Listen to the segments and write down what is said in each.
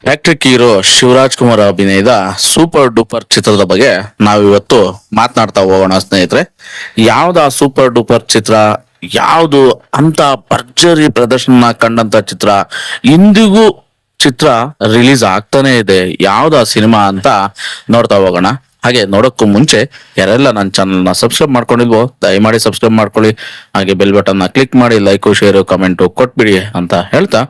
Hat trick hero Shivraj Kumar ಅಭಿನಯದ super duper ಚಿತ್ರದ ಬಗ್ಗೆ ನಾವಿವತ್ತು ಮಾತನಾಡ್ತಾ ಹೋಗೋಣ ಸ್ನೇಹಿತರೆ. ಯಾವ್ದು ಆ ಸೂಪರ್ ಡೂಪರ್ ಚಿತ್ರ, ಯಾವುದು ಅಂತ ಭರ್ಜರಿ ಪ್ರದರ್ಶನ ಕಂಡಂತ ಚಿತ್ರ, ಇಂದಿಗೂ ಚಿತ್ರ ರಿಲೀಸ್ ಆಗ್ತಾನೆ ಇದೆ. ಯಾವ್ದು ಆ ಸಿನಿಮಾ ಅಂತ ನೋಡ್ತಾ ಹೋಗೋಣ. ಹಾಗೆ ನೋಡೋಕ್ಕೂ ಮುಂಚೆ ಯಾರೆಲ್ಲ ನನ್ನ ಚಾನಲ್ನ ಸಬ್ಸ್ಕ್ರೈಬ್ ಮಾಡ್ಕೊಂಡಿಲ್ವೋ ದಯಮಾಡಿ ಸಬ್ಸ್ಕ್ರೈಬ್ ಮಾಡ್ಕೊಳ್ಳಿ. ಹಾಗೆ ಬೆಲ್ ಬಟನ್ ನ ಕ್ಲಿಕ್ ಮಾಡಿ ಲೈಕ್ ಶೇರ್ ಕಮೆಂಟ್ ಕೊಟ್ಬಿಡಿ ಅಂತ ಹೇಳ್ತಾ,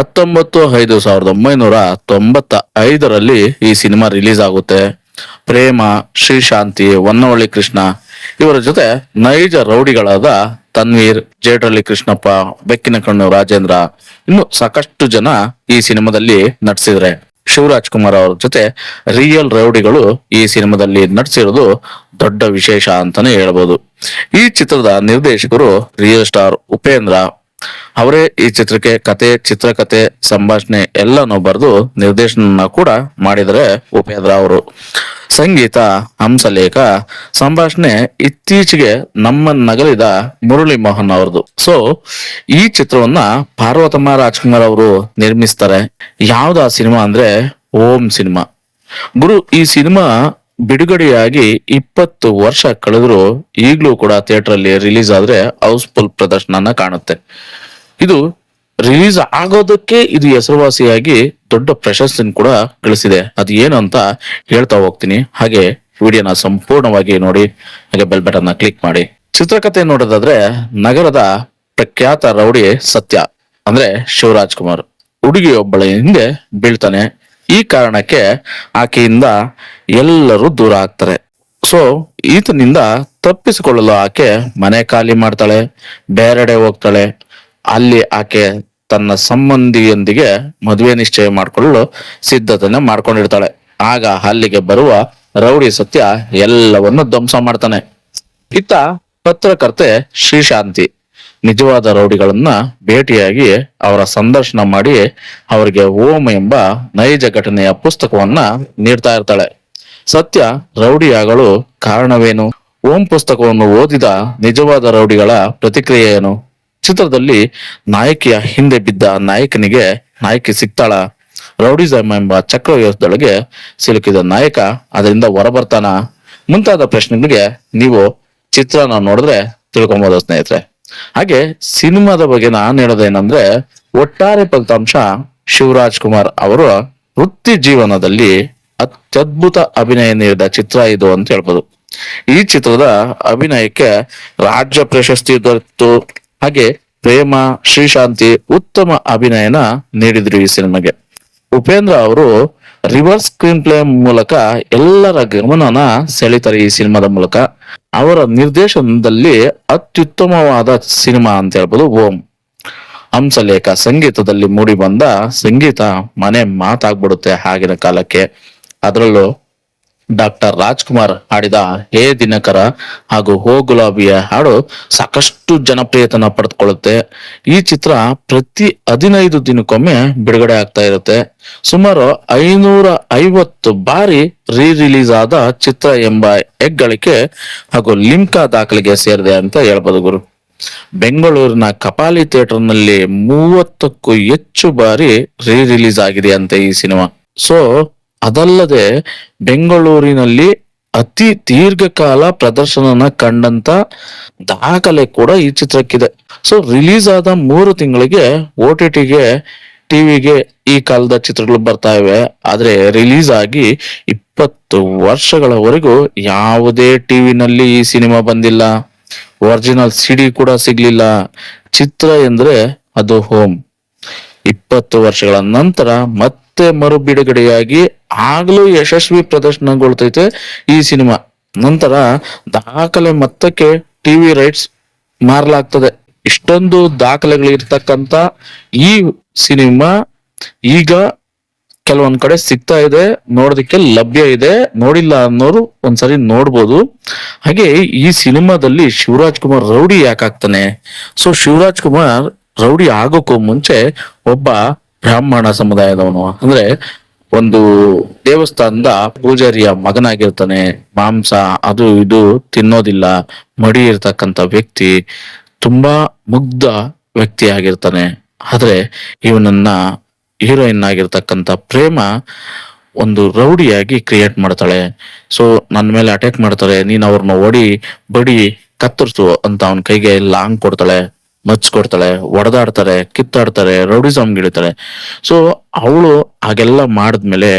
19/5/1995 ಈ ಸಿನಿಮಾ ರಿಲೀಸ್ ಆಗುತ್ತೆ. ಪ್ರೇಮ, ಶ್ರೀಶಾಂತಿ, ಹೊನ್ನವಳ್ಳಿ ಕೃಷ್ಣ ಇವರ ಜೊತೆ ನೈಜ ರೌಡಿಗಳಾದ ತನ್ವೀರ್, ಜೇಡ್ರಳ್ಳಿ ಕೃಷ್ಣಪ್ಪ, ಬೆಕ್ಕಿನ ಕಣ್ಣು ರಾಜೇಂದ್ರ, ಇನ್ನು ಸಾಕಷ್ಟು ಜನ ಈ ಸಿನಿಮಾದಲ್ಲಿ ನಟಿಸಿದ್ರೆ. ಶಿವರಾಜ್ ಕುಮಾರ್ ಅವ್ರ ಜೊತೆ ರಿಯಲ್ ರೌಡಿಗಳು ಈ ಸಿನಿಮಾದಲ್ಲಿ ನಟಿಸಿರೋದು ದೊಡ್ಡ ವಿಶೇಷ ಅಂತಾನೆ ಹೇಳ್ಬೋದು. ಈ ಚಿತ್ರದ ನಿರ್ದೇಶಕರು ರಿಯಲ್ ಸ್ಟಾರ್ ಉಪೇಂದ್ರ ಅವರೇ. ಈ ಚಿತ್ರಕ್ಕೆ ಕತೆ, ಚಿತ್ರಕಥೆ, ಸಂಭಾಷಣೆ ಎಲ್ಲಾನು ಬರೆದು ನಿರ್ದೇಶನ ಕೂಡ ಮಾಡಿದರೆ ಉಪೇಂದ್ರ ಅವರು. ಸಂಗೀತ ಹಂಸಲೇಖ, ಸಂಭಾಷಣೆ ಇತ್ತೀಚೆಗೆ ನಮ್ಮ ನಗಲಿದ ಮುರಳಿ ಮೋಹನ್ ಅವರದು. ಸೊ ಈ ಚಿತ್ರವನ್ನ ಪಾರ್ವತಮ್ಮ ರಾಜ್ಕುಮಾರ್ ಅವರು ನಿರ್ಮಿಸ್ತಾರೆ. ಯಾವ್ದು ಆ ಸಿನಿಮಾ ಅಂದ್ರೆ ಓಂ ಸಿನಿಮಾ. ಗುರು, ಈ ಸಿನಿಮಾ ಬಿಡುಗಡೆಯಾಗಿ 20 ವರ್ಷ ಕಳೆದ್ರು ಈಗ್ಲೂ ಕೂಡ ಥಿಯೇಟರ್ ಅಲ್ಲಿ ರಿಲೀಸ್ ಆದ್ರೆ ಹೌಸ್ಫುಲ್ ಪ್ರದರ್ಶನ ಕಾಣುತ್ತೆ. ಇದು ರಿಲೀಸ್ ಆಗೋದಕ್ಕೆ ಇದು ಹೆಸರುವಾಸಿಯಾಗಿ ದೊಡ್ಡ ಪ್ರಶಸ್ತಿನ ಕೂಡ ಗಳಿಸಿದೆ. ಅದು ಏನು ಅಂತ ಹೇಳ್ತಾ ಹೋಗ್ತೀನಿ. ಹಾಗೆ ವಿಡಿಯೋನ ಸಂಪೂರ್ಣವಾಗಿ ನೋಡಿ, ಹಾಗೆ ಬೆಲ್ ಬಟನ್ ನ ಕ್ಲಿಕ್ ಮಾಡಿ. ಚಿತ್ರಕಥೆ ನೋಡೋದಾದ್ರೆ, ನಗರದ ಪ್ರಖ್ಯಾತ ರೌಡಿ ಸತ್ಯ ಅಂದ್ರೆ ಶಿವರಾಜ್ ಕುಮಾರ್ ಹುಡುಗಿಯೊಬ್ಬಳ ಹಿಂದೆ ಬೀಳ್ತಾನೆ. ಈ ಕಾರಣಕ್ಕೆ ಆಕೆಯಿಂದ ಎಲ್ಲರೂ ದೂರ ಆಗ್ತಾರೆ. ಸೊ ಈತನಿಂದ ತಪ್ಪಿಸಿಕೊಳ್ಳಲು ಆಕೆ ಮನೆ ಖಾಲಿ ಮಾಡ್ತಾಳೆ, ಬೇರೆಡೆ ಹೋಗ್ತಾಳೆ. ಅಲ್ಲಿ ಆಕೆ ತನ್ನ ಸಂಬಂಧಿಯೊಂದಿಗೆ ಮದುವೆ ನಿಶ್ಚಯ ಮಾಡಿಕೊಳ್ಳಲು ಸಿದ್ಧತೆನ ಮಾಡ್ಕೊಂಡಿರ್ತಾಳೆ. ಆಗ ಅಲ್ಲಿಗೆ ಬರುವ ರೌಡಿ ಸತ್ಯ ಎಲ್ಲವನ್ನು ಧ್ವಂಸ ಮಾಡ್ತಾನೆ. ಇತ್ತ ಪತ್ರಕರ್ತೆ ಶ್ರೀಶಾಂತಿ ನಿಜವಾದ ರೌಡಿಗಳನ್ನ ಭೇಟಿಯಾಗಿ ಅವರ ಸಂದರ್ಶನ ಮಾಡಿ ಅವರಿಗೆ ಓಂ ಎಂಬ ನೈಜ ಘಟನೆಯ ಪುಸ್ತಕವನ್ನ ನೀಡ್ತಾ ಇರ್ತಾಳೆ. ಸತ್ಯ ರೌಡಿಯಾಗಲು ಕಾರಣವೇನು, ಓಂ ಪುಸ್ತಕವನ್ನು ಓದಿದ ನಿಜವಾದ ರೌಡಿಗಳ ಪ್ರತಿಕ್ರಿಯೆ ಏನು, ಚಿತ್ರದಲ್ಲಿ ನಾಯಕಿಯ ಹಿಂದೆ ಬಿದ್ದ ನಾಯಕನಿಗೆ ನಾಯಕಿ ಸಿಗ್ತಾಳ, ರೌಡಿಸಮ್ ಎಂಬ ಚಕ್ರವ್ಯೂಹದೊಳಗೆ ಸಿಲುಕಿದ ನಾಯಕ ಅದರಿಂದ ಹೊರಬರ್ತಾನ, ಮುಂತಾದ ಪ್ರಶ್ನೆಗಳಿಗೆ ನೀವು ಚಿತ್ರನ ನೋಡಿದ್ರೆ ತಿಳ್ಕೊಬಹುದು ಸ್ನೇಹಿತರೆ. ಹಾಗೆ ಸಿನಿಮಾದ ಬಗ್ಗೆ ನಾನು ಹೇಳೋದೇನಂದ್ರೆ, ಒಟ್ಟಾರೆ ಫಲಿತಾಂಶ ಶಿವರಾಜ್ ಕುಮಾರ್ ಅವರು ವೃತ್ತಿ ಜೀವನದಲ್ಲಿ ಅತ್ಯದ್ಭುತ ಅಭಿನಯ ನೀಡಿದ ಚಿತ್ರ ಇದು ಅಂತ ಹೇಳ್ಬೋದು. ಈ ಚಿತ್ರದ ಅಭಿನಯಕ್ಕೆ ರಾಜ್ಯ ಪ್ರಶಸ್ತಿ ದೊರೆತು. ಹಾಗೆ ಪ್ರೇಮ, ಶ್ರೀಶಾಂತಿ ಉತ್ತಮ ಅಭಿನಯನ ನೀಡಿದ್ರು ಈ ಸಿನಿಮಾಗೆ. ಉಪೇಂದ್ರ ಅವರು ರಿವರ್ಸ್ ಸ್ಕ್ರೀನ್ ಪ್ಲೇ ಮೂಲಕ ಎಲ್ಲರ ಗಮನನ ಸೆಳಿತಾರೆ. ಈ ಸಿನಿಮಾದ ಮೂಲಕ ಅವರ ನಿರ್ದೇಶನದಲ್ಲಿ ಅತ್ಯುತ್ತಮವಾದ ಸಿನಿಮಾ ಅಂತ ಹೇಳ್ಬೋದು ಓಂ. ಹಂಸಲೇಖ ಸಂಗೀತದಲ್ಲಿ ಮೂಡಿ ಬಂದ ಸಂಗೀತ ಮನೆ ಮಾತಾಗ್ಬಿಡುತ್ತೆ ಆಗಿನ ಕಾಲಕ್ಕೆ. ಅದರಲ್ಲೂ ಡಾಕ್ಟರ್ ರಾಜ್ಕುಮಾರ್ ಹಾಡಿದ ಹೇ ದಿನಕರ ಹಾಗೂ ಹೋ ಗುಲಾಬಿಯ ಹಾಡು ಸಾಕಷ್ಟು ಜನಪ್ರಿಯತನ ಪಡೆದುಕೊಳ್ಳುತ್ತೆ. ಈ ಚಿತ್ರ ಪ್ರತಿ 15 ದಿನಕ್ಕೊಮ್ಮೆ ಬಿಡುಗಡೆ ಆಗ್ತಾ ಇರುತ್ತೆ. ಸುಮಾರು 550 ಬಾರಿ ರಿಲೀಸ್ ಆದ ಚಿತ್ರ ಎಂಬ ಹೆಗ್ಗಳಿಕೆ ಹಾಗೂ ಲಿಮ್ಕಾ ದಾಖಲೆಗೆ ಸೇರಿದೆ ಅಂತ ಹೇಳ್ಬೋದು ಗುರು. ಬೆಂಗಳೂರಿನ ಕಪಾಲಿ ಥಿಯೇಟರ್ ನಲ್ಲಿ 30ಕ್ಕೂ ಹೆಚ್ಚು ಬಾರಿ ರಿಲೀಸ್ ಆಗಿದೆ ಅಂತೆ ಈ ಸಿನಿಮಾ. ಸೊ ಅದಲ್ಲದೆ ಬೆಂಗಳೂರಿನಲ್ಲಿ ಅತಿ ದೀರ್ಘಕಾಲ ಪ್ರದರ್ಶನ ಕಂಡಂತ ದಾಖಲೆ ಕೂಡ ಈ ಚಿತ್ರಕ್ಕಿದೆ. ಸೊ ರಿಲೀಸ್ ಆದ 3 ತಿಂಗಳಿಗೆ OTTಗೆ, ಟಿವಿಗೆ ಈ ಕಾಲದ ಚಿತ್ರಗಳು ಬರ್ತಾ ಇವೆ. ಆದ್ರೆ ರಿಲೀಸ್ ಆಗಿ 20 ವರ್ಷಗಳವರೆಗೂ ಯಾವುದೇ ಟಿವಿನಲ್ಲಿ ಈ ಸಿನಿಮಾ ಬಂದಿಲ್ಲ. ಒರಿಜಿನಲ್ CD ಕೂಡ ಸಿಗ್ಲಿಲ್ಲ. ಚಿತ್ರ ಎಂದ್ರೆ ಅದು ಹೋಮ್. 20 ವರ್ಷಗಳ ನಂತರ ಮತ್ತೆ ಮರು ಬಿಡುಗಡೆಯಾಗಿ ಆಗ್ಲೂ ಯಶಸ್ವಿ ಪ್ರದರ್ಶನಗೊಳ್ತೈತೆ ಈ ಸಿನಿಮಾ. ನಂತರ ದಾಖಲೆ ಮೊತ್ತಕ್ಕೆ ಟಿವಿ ರೈಟ್ಸ್ ಮಾರಲಾಗ್ತದೆ. ಇಷ್ಟೊಂದು ದಾಖಲೆಗಳಿರ್ತಕ್ಕಂತ ಈ ಸಿನಿಮಾ ಈಗ ಕೆಲವೊಂದ್ ಕಡೆ ಸಿಗ್ತಾ ಇದೆ, ನೋಡೋದಕ್ಕೆ ಲಭ್ಯ ಇದೆ. ನೋಡಿಲ್ಲ ಅನ್ನೋರು ಒಂದ್ಸರಿ ನೋಡ್ಬೋದು. ಹಾಗೆ ಈ ಸಿನಿಮಾದಲ್ಲಿ ಶಿವರಾಜ್ ಕುಮಾರ್ ರೌಡಿ ಯಾಕಾಗ್ತಾನೆ? ಸೊ ಶಿವರಾಜ್ ಕುಮಾರ್ ರೌಡಿ ಆಗೋಕ್ಕೂ ಮುಂಚೆ ಒಬ್ಬ ಬ್ರಾಹ್ಮಣ ಸಮುದಾಯದವನು, ಅಂದ್ರೆ ಒಂದು ದೇವಸ್ಥಾನದ ಪೂಜಾರಿಯ ಮಗನಾಗಿರ್ತಾನೆ. ಮಾಂಸ ಅದು ಇದು ತಿನ್ನೋದಿಲ್ಲ, ಮಡಿ ಇರ್ತಕ್ಕಂಥ ವ್ಯಕ್ತಿ, ತುಂಬಾ ಮುಗ್ಧ ವ್ಯಕ್ತಿ ಆಗಿರ್ತಾನೆ. ಆದ್ರೆ ಇವನನ್ನ ಹೀರೋಯಿನ್ ಆಗಿರ್ತಕ್ಕಂಥ ಪ್ರೇಮ ಒಂದು ರೌಡಿಯಾಗಿ ಕ್ರಿಯೇಟ್ ಮಾಡ್ತಾಳೆ. ಸೊ ನನ್ನ ಮೇಲೆ ಅಟ್ಯಾಕ್ ಮಾಡ್ತಾರೆ, ನೀನ್ ಅವ್ರನ್ನ ಹೊಡಿ ಬಡಿ ಕತ್ತರಿಸು ಅಂತ ಅವನ ಕೈಗೆ ಲಾಂಗ್ ಕೊಡ್ತಾಳೆ, ಮಚ್ ಕೊಡ್ತಾಳೆ, ಹೊಡೆದಾಡ್ತಾರೆ, ಕಿತ್ತಾಡ್ತಾರೆ, ರೌಡಿಸಮ್ ಗಿಳಿತಾಳೆ. ಸೊ ಅವಳು ಹಾಗೆಲ್ಲ ಮಾಡಿದ್ಮೇಲೆ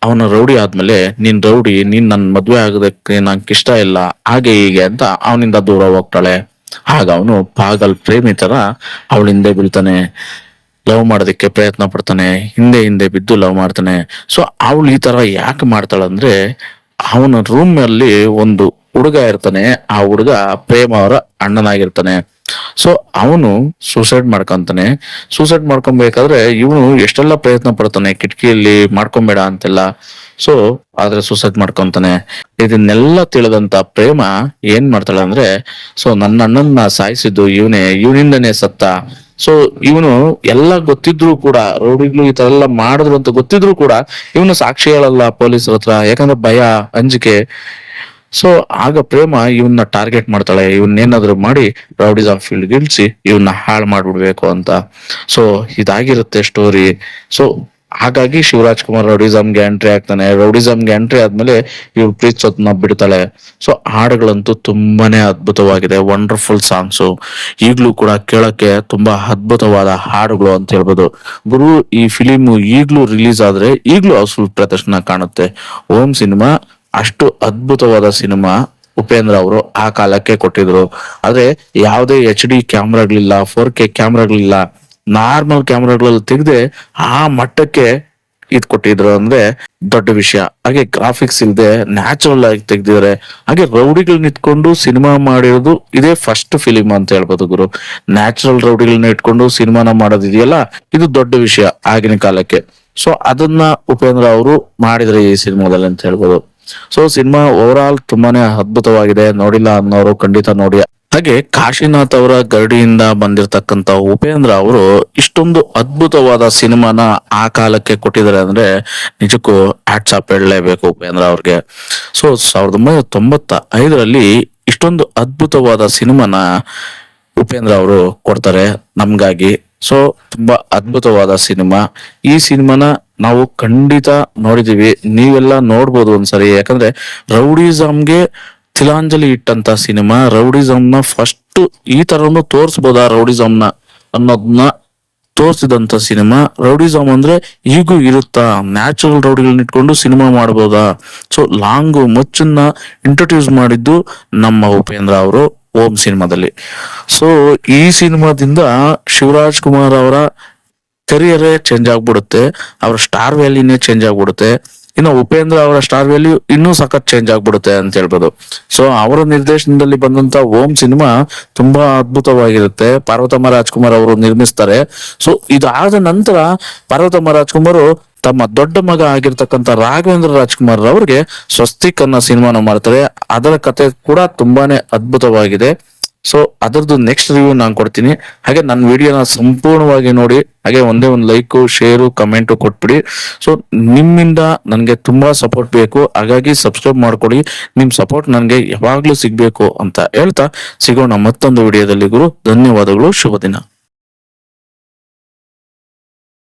ಅವನ ರೌಡಿ ಆದ್ಮೇಲೆ ನೀನ್ ರೌಡಿ, ನೀನ್ ನನ್ ಮದ್ವೆ ಆಗೋದಕ್ಕೆ ನಂಗೆ ಇಷ್ಟ ಇಲ್ಲ, ಹಾಗೆ ಹೀಗೆ ಅಂತ ಅವನಿಂದ ದೂರ ಹೋಗ್ತಾಳೆ. ಆಗ ಅವನು ಪಾಗಲ್ ಪ್ರೇಮಿ ತರ ಅವಳ ಹಿಂದೆ ಬೀಳ್ತಾನೆ, ಲವ್ ಮಾಡೋದಕ್ಕೆ ಪ್ರಯತ್ನ ಪಡ್ತಾನೆ, ಹಿಂದೆ ಹಿಂದೆ ಬಿದ್ದು ಲವ್ ಮಾಡ್ತಾನೆ. ಸೊ ಅವಳು ಈ ತರ ಯಾಕೆ ಮಾಡ್ತಾಳಂದ್ರೆ, ಅವನ ರೂಮ್ ಅಲ್ಲಿ ಒಂದು ಹುಡುಗ ಇರ್ತಾನೆ, ಆ ಹುಡುಗ ಪ್ರೇಮ ಅವರ ಅಣ್ಣನಾಗಿರ್ತಾನೆ. ಸೊ ಅವನು ಸೂಸೈಡ್ ಮಾಡ್ಕೊಂತಾನೆ. ಸೂಸೈಡ್ ಮಾಡ್ಕೊಬೇಕಾದ್ರೆ ಇವನು ಎಷ್ಟೆಲ್ಲ ಪ್ರಯತ್ನ ಪಡ್ತಾನೆ, ಕಿಟಕಿಯಲ್ಲಿ ಮಾಡ್ಕೊಂಬೇಡ ಅಂತೆಲ್ಲ. ಸೊ ಆದ್ರೆ ಸೂಸೈಡ್ ಮಾಡ್ಕೊಂತಾನೆ. ಇದನ್ನೆಲ್ಲ ತಿಳಿದಂತ ಪ್ರೇಮ ಏನ್ ಮಾಡ್ತಾಳೆ ಅಂದ್ರೆ, ಸೊ ನನ್ನ ಅಣ್ಣನ್ನ ಸಾಯಿಸಿದ್ದು ಇವನಿಂದನೇ ಸತ್ತ. ಸೊ ಇವನು ಎಲ್ಲ ಗೊತ್ತಿದ್ರು ಕೂಡ, ರೌಡಿಗಳು ಈ ತರ ಎಲ್ಲ ಮಾಡಿದ್ರು ಅಂತ ಗೊತ್ತಿದ್ರು ಕೂಡ ಇವನು ಸಾಕ್ಷಿ ಹೇಳಲ್ಲ ಪೊಲೀಸರ ಹತ್ರ, ಯಾಕಂದ್ರೆ ಭಯ, ಅಂಜಿಕೆ. ಸೊ ಆಗ ಪ್ರೇಮ ಇವನ್ನ ಟಾರ್ಗೆಟ್ ಮಾಡ್ತಾಳೆ, ಇವನ್ನೇನಾದ್ರು ಮಾಡಿ ರೌಡಿಸಮ್ ಫೀಲ್ಡ್ ಗಿಲ್ಸಿ ಇವನ್ನ ಹಾಳು ಮಾಡ್ಬಿಡ್ಬೇಕು ಅಂತ. ಸೊ ಇದಾಗಿರುತ್ತೆ ಸ್ಟೋರಿ. ಸೊ ಹಾಗಾಗಿ ಶಿವರಾಜ್ ಕುಮಾರ್ ರೌಡಿಸಮ್ಗೆ ಎಂಟ್ರಿ ಆಗ್ತಾನೆ. ರೌಡಿಸಮ್ಗೆ ಎಂಟ್ರಿ ಆದ್ಮೇಲೆ ಇವ್ರು ಪ್ರೀತಿಸೋದನ್ನ ಬಿಡ್ತಾಳೆ. ಸೊ ಹಾಡುಗಳಂತೂ ತುಂಬಾನೇ ಅದ್ಭುತವಾಗಿದೆ, ವಂಡರ್ಫುಲ್ ಸಾಂಗ್ಸು. ಈಗ್ಲೂ ಕೂಡ ಕೇಳಕ್ಕೆ ತುಂಬಾ ಅದ್ಭುತವಾದ ಹಾಡುಗಳು ಅಂತ ಹೇಳ್ಬೋದು. ಗುರು, ಈ ಫಿಲಿಮ್ ಈಗ್ಲೂ ರಿಲೀಸ್ ಆದ್ರೆ ಈಗ್ಲೂ ಹೌಸ್ಫುಲ್ ಪ್ರದರ್ಶನ ಕಾಣುತ್ತೆ. ಓಂ ಸಿನಿಮಾ ಅಷ್ಟು ಅದ್ಭುತವಾದ ಸಿನಿಮಾ ಉಪೇಂದ್ರ ಅವರು ಆ ಕಾಲಕ್ಕೆ ಕೊಟ್ಟಿದ್ರು. ಆದ್ರೆ ಯಾವುದೇ HD ಕ್ಯಾಮ್ರಾಗಳಿಲ್ಲ, 4K ಕ್ಯಾಮ್ರಾಗಳಿಲ್ಲ, ನಾರ್ಮಲ್ ಕ್ಯಾಮ್ರಾಗಳಲ್ಲಿ ತೆಗೆದೆ ಆ ಮಟ್ಟಕ್ಕೆ ಇದ್ ಕೊಟ್ಟಿದ್ರು ಅಂದ್ರೆ ದೊಡ್ಡ ವಿಷಯ. ಹಾಗೆ ಗ್ರಾಫಿಕ್ಸ್ ಇಲ್ದೆ ನ್ಯಾಚುರಲ್ ಆಗಿ ತೆಗ್ದಿದ್ದಾರೆ. ಹಾಗೆ ರೌಡಿಗಳು ನಿಂತ್ಕೊಂಡು ಸಿನಿಮಾ ಮಾಡಿರೋದು ಇದೇ ಫಸ್ಟ್ ಫಿಲಿಮ್ ಅಂತ ಹೇಳ್ಬೋದು ಗುರು. ನ್ಯಾಚುರಲ್ ರೌಡಿಗಳನ್ನ ಇಟ್ಕೊಂಡು ಸಿನಿಮಾನ ಮಾಡೋದಿದೆಯಲ್ಲ, ಇದು ದೊಡ್ಡ ವಿಷಯ ಆಗಿನ ಕಾಲಕ್ಕೆ. ಸೊ ಅದನ್ನ ಉಪೇಂದ್ರ ಅವರು ಮಾಡಿದ್ರೆ ಈ ಸಿನಿಮಾದಲ್ಲಿ ಅಂತ ಹೇಳ್ಬೋದು. ಸೊ ಸಿನಿಮಾ ಓವರ್ ಆಲ್ ತುಂಬಾನೇ ಅದ್ಭುತವಾಗಿದೆ. ನೋಡಿಲ್ಲ ಅನ್ನೋರು ಖಂಡಿತ ನೋಡಿ. ಹಾಗೆ ಕಾಶಿನಾಥ್ ಅವರ ಗರಡಿಯಿಂದ ಬಂದಿರತಕ್ಕಂತ ಉಪೇಂದ್ರ ಅವರು ಇಷ್ಟೊಂದು ಅದ್ಭುತವಾದ ಸಿನಿಮಾನ ಆ ಕಾಲಕ್ಕೆ ಕೊಟ್ಟಿದ್ದಾರೆ ಅಂದ್ರೆ ನಿಜಕ್ಕೂ ಹ್ಯಾಟ್ಸ್ ಆಫ್ ಹೇಳಲೇಬೇಕು ಉಪೇಂದ್ರ ಅವ್ರಿಗೆ. ಸೊ 1995ರಲ್ಲಿ ಇಷ್ಟೊಂದು ಅದ್ಭುತವಾದ ಸಿನಿಮಾನ ಉಪೇಂದ್ರ ಅವರು ಕೊಡ್ತಾರೆ ನಮ್ಗಾಗಿ. ಸೊ ತುಂಬಾ ಅದ್ಭುತವಾದ ಸಿನಿಮಾ. ಈ ಸಿನಿಮಾನ ನಾವು ಖಂಡಿತ ನೋಡಿದೀವಿ, ನೀವೆಲ್ಲ ನೋಡ್ಬೋದು ಒಂದ್ಸರಿ. ಯಾಕಂದ್ರೆ ರೌಡಿಸಮ್ಗೆ ತಿಲಾಂಜಲಿ ಇಟ್ಟಂತ ಸಿನಿಮಾ. ರೌಡಿಸಮ್ನ ಫಸ್ಟ್ ಈ ತರನು ತೋರ್ಸ್ಬೋದಾ ರೌಡಿಸಮ್ನ ಅನ್ನೋದನ್ನ ತೋರ್ಸಿದಂತ ಸಿನಿಮಾ. ರೌಡಿಸಮ್ ಅಂದ್ರೆ ಈಗೂ ಇರುತ್ತಾ, ನ್ಯಾಚುರಲ್ ರೌಡಿಗಳನ್ನ ಇಟ್ಕೊಂಡು ಸಿನಿಮಾ ಮಾಡ್ಬೋದಾ? ಸೊ ಲಾಂಗು ಮಚ್ಚನ್ನ ಇಂಟ್ರೊಡ್ಯೂಸ್ ಮಾಡಿದ್ದು ನಮ್ಮ ಉಪೇಂದ್ರ ಅವರು ಓಂ ಸಿನಿಮಾದಲ್ಲಿ. ಸೊ ಈ ಸಿನಿಮಾದಿಂದ ಶಿವರಾಜ್ ಕುಮಾರ್ ಅವರ ಕರಿಯರೇ ಚೇಂಜ್ ಆಗ್ಬಿಡುತ್ತೆ, ಅವರ ಸ್ಟಾರ್ ವ್ಯಾಲ್ಯೂನೇ ಚೇಂಜ್ ಆಗ್ಬಿಡುತ್ತೆ. ಇನ್ನು ಉಪೇಂದ್ರ ಅವರ ಸ್ಟಾರ್ ವ್ಯಾಲ್ಯೂ ಇನ್ನೂ ಸಖತ್ ಚೇಂಜ್ ಆಗ್ಬಿಡುತ್ತೆ ಅಂತ ಹೇಳ್ಬೋದು. ಸೊ ಅವರ ನಿರ್ದೇಶನದಲ್ಲಿ ಬಂದಂತ ಓಂ ಸಿನಿಮಾ ತುಂಬಾ ಅದ್ಭುತವಾಗಿರುತ್ತೆ. ಪಾರ್ವತಮ್ಮ ರಾಜ್ಕುಮಾರ್ ಅವರು ನಿರ್ಮಿಸ್ತಾರೆ. ಸೊ ಇದಾದ ನಂತರ ಪಾರ್ವತಮ್ಮ ರಾಜ್ಕುಮಾರ್ ತಮ್ಮ ದೊಡ್ಡ ಮಗ ಆಗಿರ್ತಕ್ಕಂಥ ರಾಘವೇಂದ್ರ ರಾಜ್ಕುಮಾರ್ ಅವ್ರಿಗೆ ಸ್ವಸ್ತಿಕ್ ಅನ್ನೋ ಸಿನಿಮಾನ ಮಾಡ್ತಾರೆ. ಅದರ ಕತೆ ಕೂಡ ತುಂಬಾನೇ ಅದ್ಭುತವಾಗಿದೆ. ಸೊ ಅದರದ್ದು ನೆಕ್ಸ್ಟ್ ರಿವ್ಯೂ ನಾನು ಕೊಡ್ತೀನಿ. ಹಾಗೆ ನನ್ನ ವಿಡಿಯೋನ ಸಂಪೂರ್ಣವಾಗಿ ನೋಡಿ, ಹಾಗೆ ಒಂದೇ ಒಂದು ಲೈಕು, ಶೇರು, ಕಮೆಂಟು ಕೊಟ್ಬಿಡಿ. ಸೊ ನಿಮ್ಮಿಂದ ನನಗೆ ತುಂಬಾ ಸಪೋರ್ಟ್ ಬೇಕು, ಹಾಗಾಗಿ ಸಬ್ಸ್ಕ್ರೈಬ್ ಮಾಡ್ಕೊಡಿ. ನಿಮ್ ಸಪೋರ್ಟ್ ನನಗೆ ಯಾವಾಗ್ಲೂ ಸಿಗ್ಬೇಕು ಅಂತ ಹೇಳ್ತಾ ಸಿಗೋಣ ಮತ್ತೊಂದು ವಿಡಿಯೋದಲ್ಲಿ ಗುರು. ಧನ್ಯವಾದಗಳು, ಶುಭ ದಿನ.